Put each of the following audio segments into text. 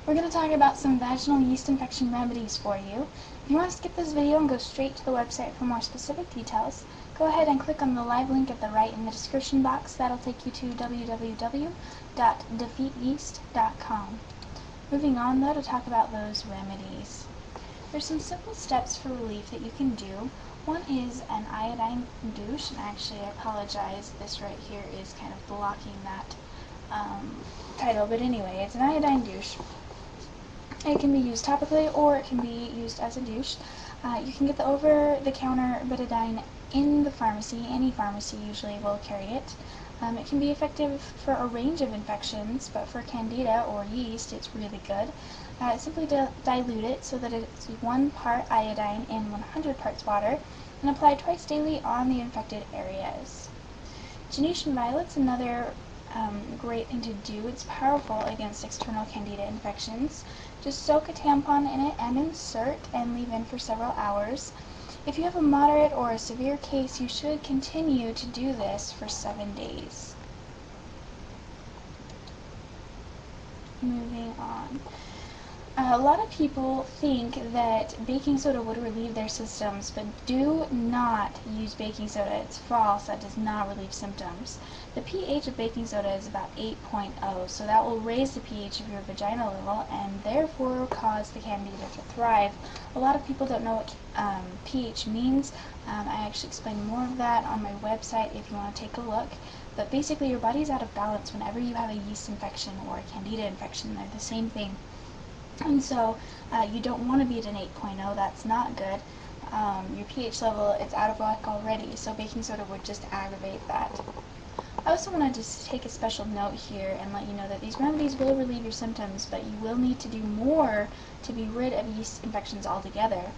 We're going to talk about some vaginal yeast infection remedies for you. If you want to skip this video and go straight to the website for more specific details, go ahead and click on the live link at the right in the description box. That'll take you to www.defeatyeast.com. Moving on though to talk about those remedies. There's some simple steps for relief that you can do. One is an iodine douche, and actually I apologize, this right here is kind of blocking that title, but anyway, it's an iodine douche. It can be used topically or it can be used as a douche. You can get the over-the-counter betadine in the pharmacy. Any pharmacy usually will carry it. It can be effective for a range of infections, but for candida or yeast it's really good. Simply dilute it so that it's 1 part iodine in 100 parts water and apply twice daily on the infected areas. Genetian violet's another great thing to do. It's powerful against external candida infections. Just soak a tampon in it and insert and leave in for several hours. If you have a moderate or a severe case, you should continue to do this for 7 days. Moving on. A lot of people think that baking soda would relieve their symptoms, but do not use baking soda. It's false. That does not relieve symptoms. The pH of baking soda is about 8.0, so that will raise the pH of your vagina a little and therefore cause the candida to thrive. A lot of people don't know what pH means. I actually explain more of that on my website if you want to take a look. But basically your body's out of balance whenever you have a yeast infection or a candida infection. They're the same thing. And so you don't want to be at an 8.0, that's not good. Your pH level is out of whack already, so baking soda would just aggravate that. I also want to just take a special note here and let you know that these remedies will relieve your symptoms, but you will need to do more to be rid of yeast infections altogether.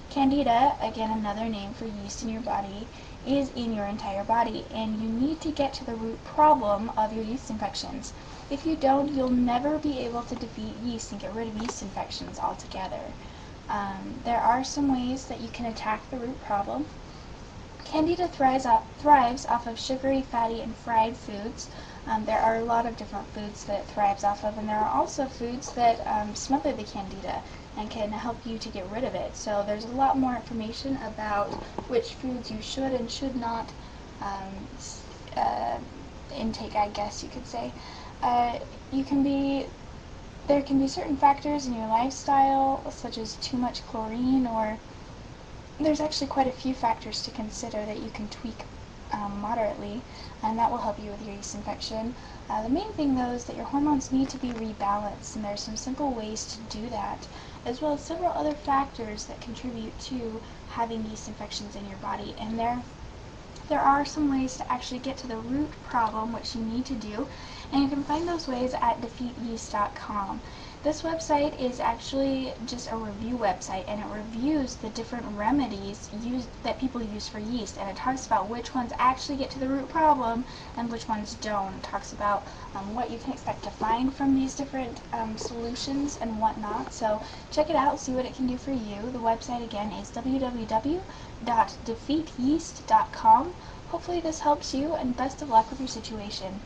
Candida, again another name for yeast in your body, is in your entire body, and you need to get to the root problem of your yeast infections. If you don't, you'll never be able to defeat yeast and get rid of yeast infections altogether. There are some ways that you can attack the root problem. Candida thrives off of sugary, fatty, and fried foods. There are a lot of different foods that it thrives off of, and there are also foods that smother the candida and can help you to get rid of it. So there's a lot more information about which foods you should and should not intake, I guess you could say. There can be certain factors in your lifestyle, such as too much chlorine, or there's actually quite a few factors to consider that you can tweak moderately, and that will help you with your yeast infection. The main thing though is that your hormones need to be rebalanced, and there's some simple ways to do that, as well as several other factors that contribute to having yeast infections in your body. And there are some ways to actually get to the root problem, which you need to do, and you can find those ways at defeatyeast.com. This website is actually just a review website, and it reviews the different remedies that people use for yeast, and it talks about which ones actually get to the root problem and which ones don't. It talks about what you can expect to find from these different solutions and whatnot. So check it out, see what it can do for you. The website again is www.defeatyeast.com. Hopefully this helps you, and best of luck with your situation.